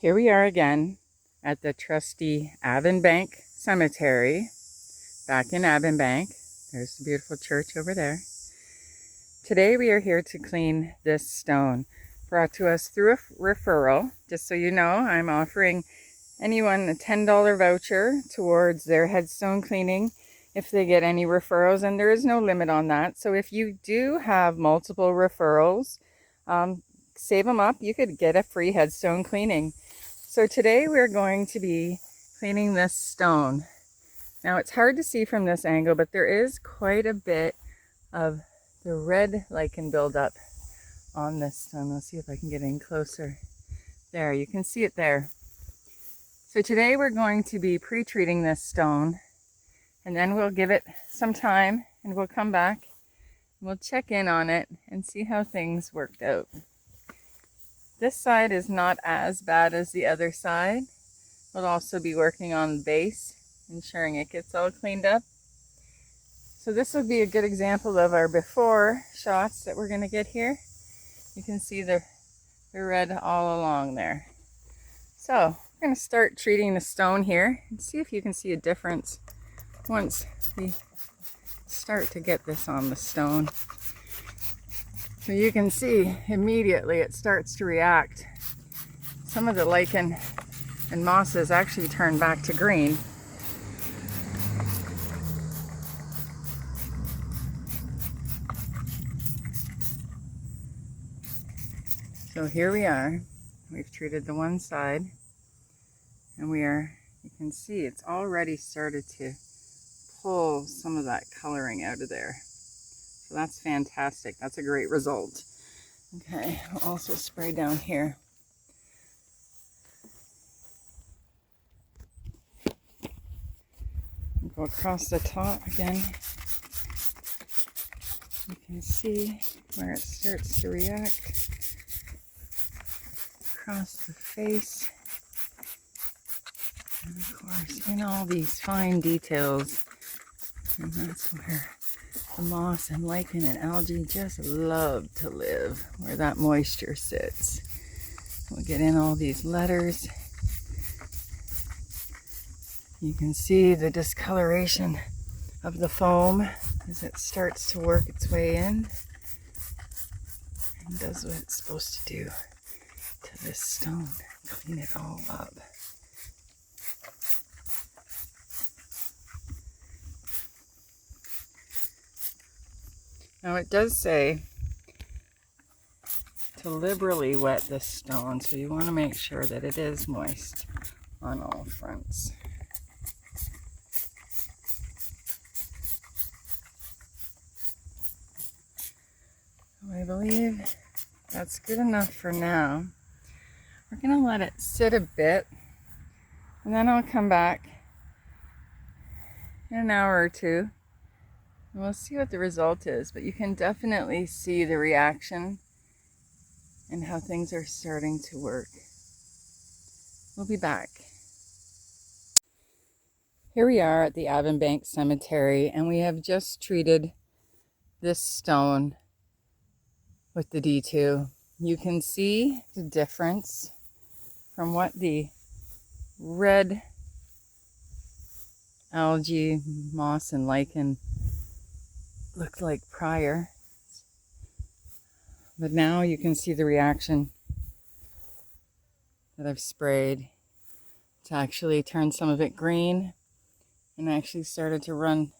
Here we are again at the trusty Avonbank Cemetery, back in Avonbank. There's the beautiful church over there. Today we are here to clean this stone, brought to us through a referral. Just so you know, I'm offering anyone a $10 voucher towards their headstone cleaning if they get any referrals, and there is no limit on that. So if you do have multiple referrals, save them up. You could get a free headstone cleaning. So today we're going to be cleaning this stone. Now it's hard to see from this angle, but there is quite a bit of the red lichen buildup on this stone. Let's see if I can get in closer. There, you can see it there. So today we're going to be pre-treating this stone, and then we'll give it some time and we'll come back and we'll check in on it and see how things worked out. This side is not as bad as the other side. We'll also be working on the base, ensuring it gets all cleaned up. So this will be a good example of our before shots that we're going to get here. You can see the red all along there. So we're going to start treating the stone here and see if you can see a difference once we start to get this on the stone. So you can see immediately it starts to react. Some of the lichen and mosses actually turn back to green. So here we are. We've treated the one side, and you can see it's already started to pull some of that coloring out of there. So that's fantastic. That's a great result. Okay, I'll also spray down here. Go across the top again. You can see where it starts to react. Across the face. And of course, in all these fine details. And that's where the moss and lichen and algae just love to live, where that moisture sits. We'll get in all these letters. You can see the discoloration of the foam as it starts to work its way in and does what it's supposed to do to this stone. Clean it all up. Now it does say to liberally wet this stone, so you want to make sure that it is moist on all fronts. So I believe that's good enough for now. We're going to let it sit a bit, and then I'll come back in an hour or two. And we'll see what the result is, but you can definitely see the reaction and how things are starting to work. We'll be back. Here we are at the Avonbank Cemetery, and we have just treated this stone with the D2. You can see the difference from what the red algae, moss, and lichen looked like prior, but now you can see the reaction that I've sprayed to actually turn some of it green and actually started to run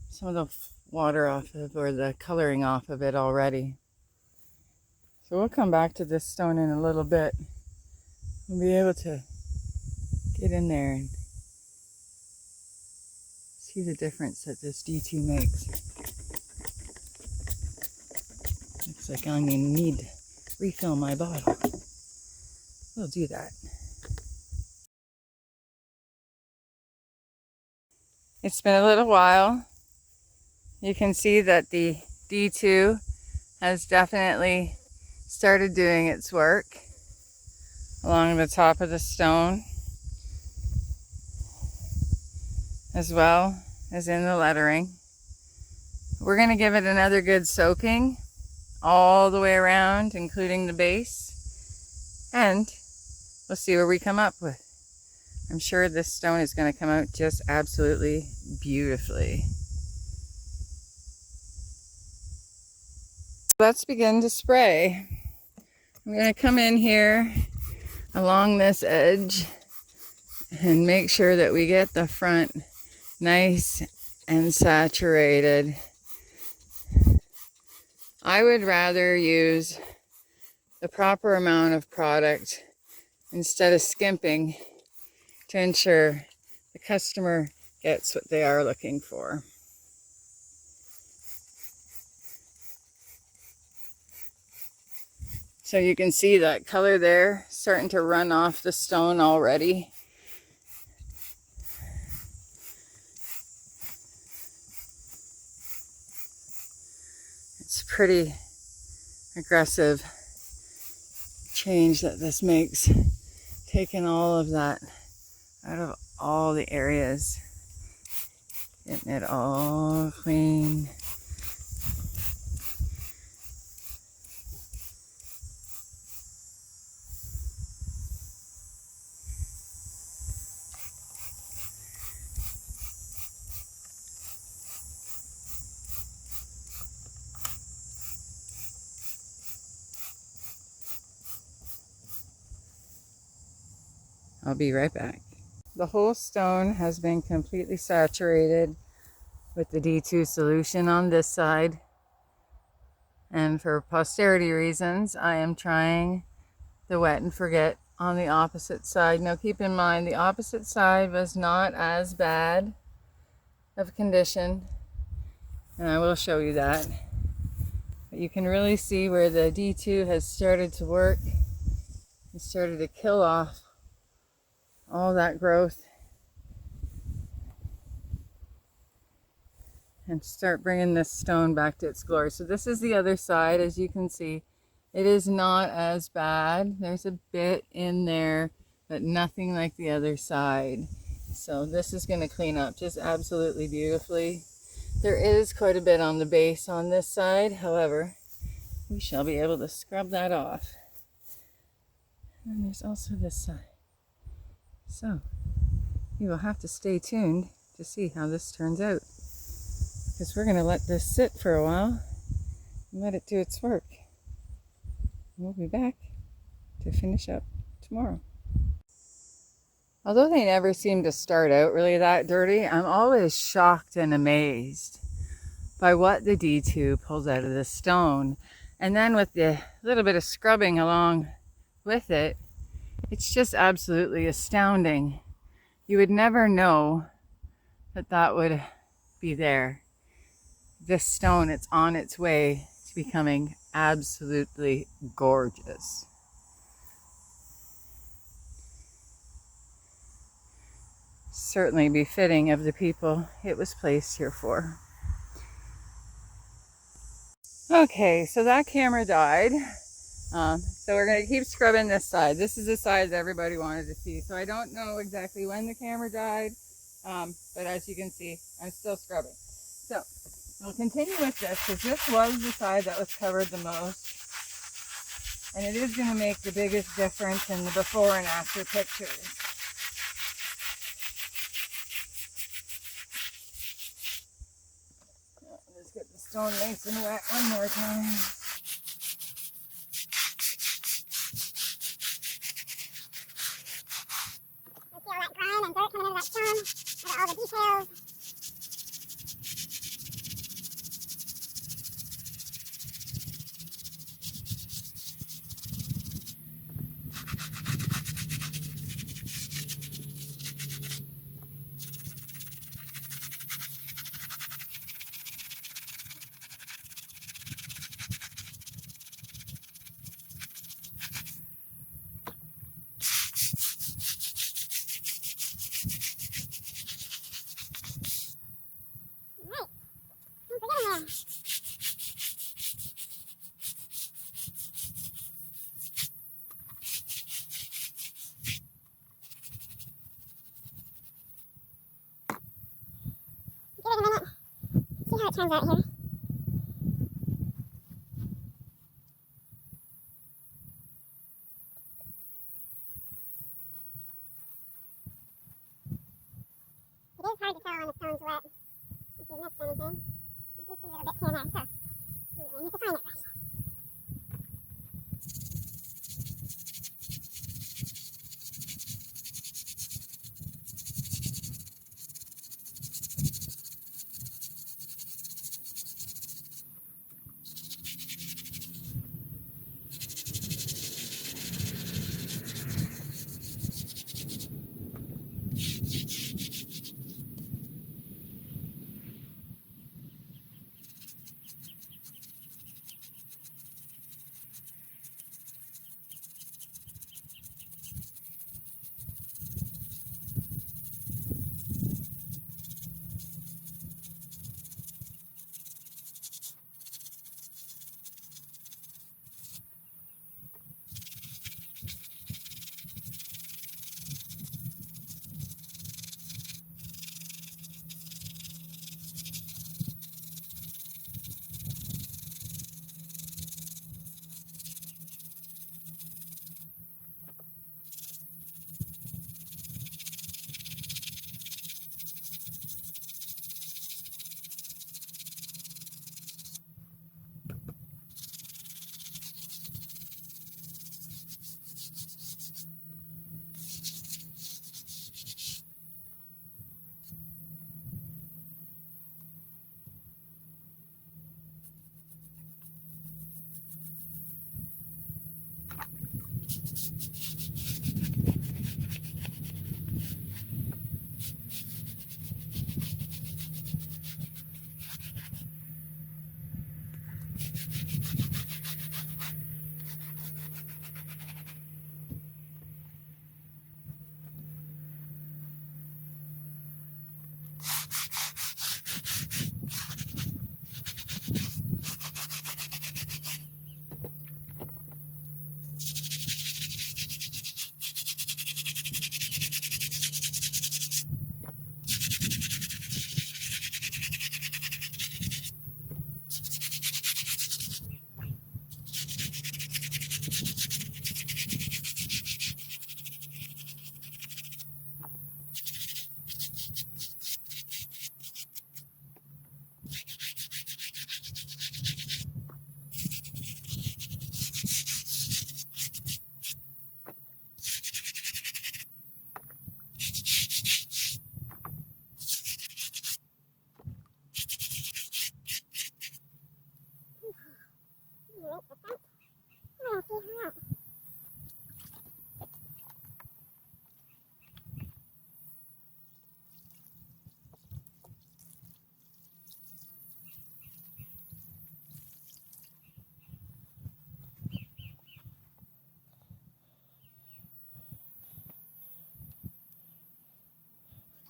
some of the water off of, or the coloring off of it already. So we'll come back to this stone in a little bit. We'll be able to get in there and see the difference that this D2 makes. Looks like I'm going to need to refill my bottle. We'll do that. It's been a little while. You can see that the D2 has definitely started doing its work along the top of the stone, as well as in the lettering. We're going to give it another good soaking all the way around, including the base, and we'll see where we come up with. I'm sure this stone is going to come out just absolutely beautifully. Let's begin to spray. I'm going to come in here along this edge and make sure that we get the front nice and saturated. I would rather use the proper amount of product instead of skimping to ensure the customer gets what they are looking for. So you can see that color there starting to run off the stone already. It's pretty aggressive change that this makes, taking all of that out of all the areas, getting it all clean. I'll be right back. The whole stone has been completely saturated with the D2 solution on this side. And for posterity reasons, I am trying the wet and forget on the opposite side. Now keep in mind, the opposite side was not as bad of condition, and I will show you that. But you can really see where the D2 has started to work. It started to kill off all that growth and start bringing this stone back to its glory. So this is the other side. As you can see, it is not as bad. There's a bit in there, but nothing like the other side. So this is going to clean up just absolutely beautifully. There is quite a bit on the base on this side. However, we shall be able to scrub that off. And there's also this side. So you will have to stay tuned to see how this turns out, because we're going to let this sit for a while and let it do its work. We'll be back to finish up tomorrow. Although they never seem to start out really that dirty, I'm always shocked and amazed by what the D2 pulls out of the stone. And then with the little bit of scrubbing along with it, it's just absolutely astounding. You would never know that that would be there. This stone, it's on its way to becoming absolutely gorgeous. Certainly befitting of the people it was placed here for. Okay, so that camera died. So we're going to keep scrubbing this side. This is the side that everybody wanted to see. So I don't know exactly when the camera died, but as you can see, I'm still scrubbing. So we'll continue with this, because this was the side that was covered the most. And it is going to make the biggest difference in the before and after pictures. Let's get the stone nice and wet one more time. And dirt coming into that stone, and all the details. Give it a minute. See how it turns out here. It's hard to tell when the stone's wet if you missed anything. You do see little bits here and there, so you need to find it right.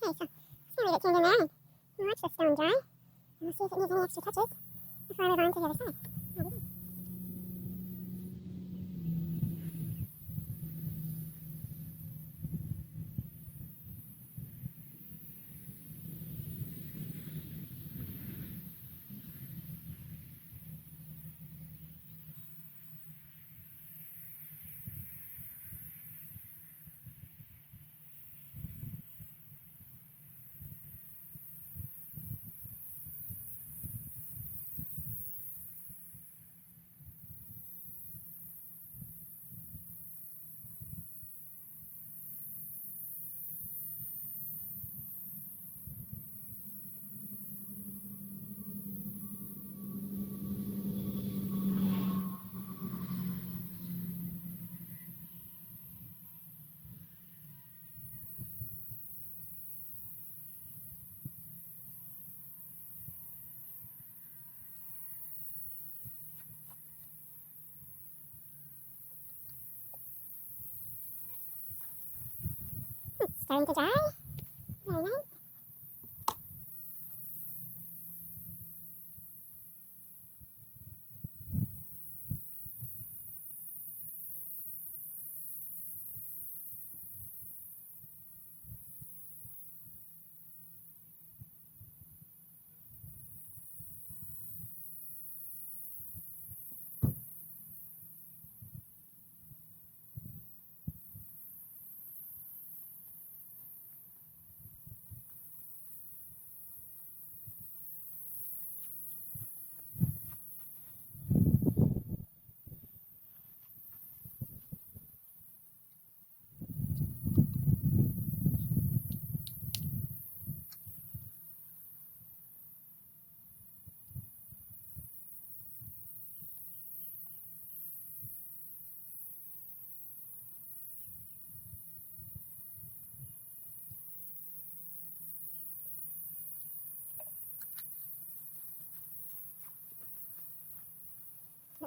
Okay, so I'm going to leave it tuned in there and watch the stone dry. And we'll see if it needs any extra touches before I move on to the other side. Starting to dry. Very nice.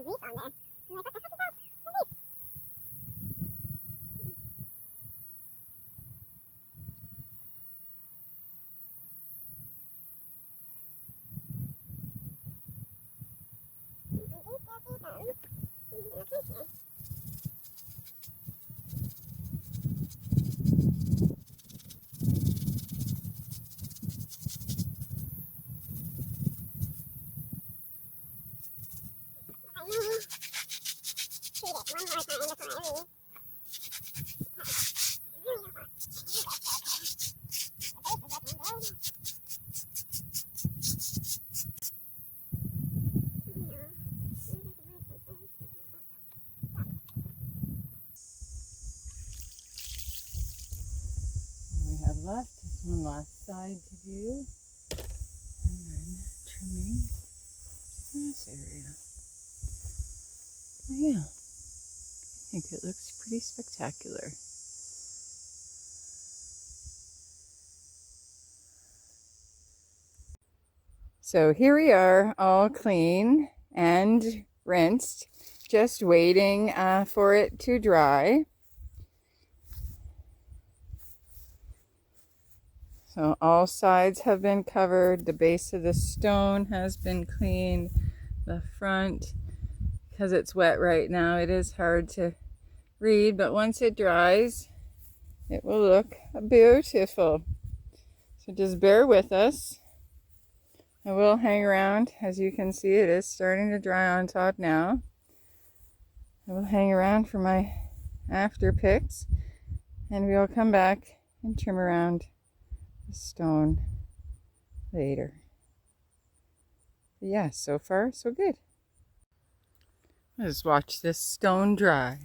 a leaf on there. I'm like, what the heck is that? A leaf. We have left is one last side to do, and then trimming this area. Oh, yeah, I think it looks pretty spectacular. So here we are, all clean and rinsed, just waiting for it to dry. So all sides have been covered. The base of the stone has been cleaned. The front, because it's wet right now, it is hard to read, but once it dries, it will look beautiful. So just bear with us. I will hang around. As you can see, it is starting to dry on top now. I will hang around for my after picks, and we'll come back and trim around the stone later. But yeah, so far so good. Let's watch this stone dry.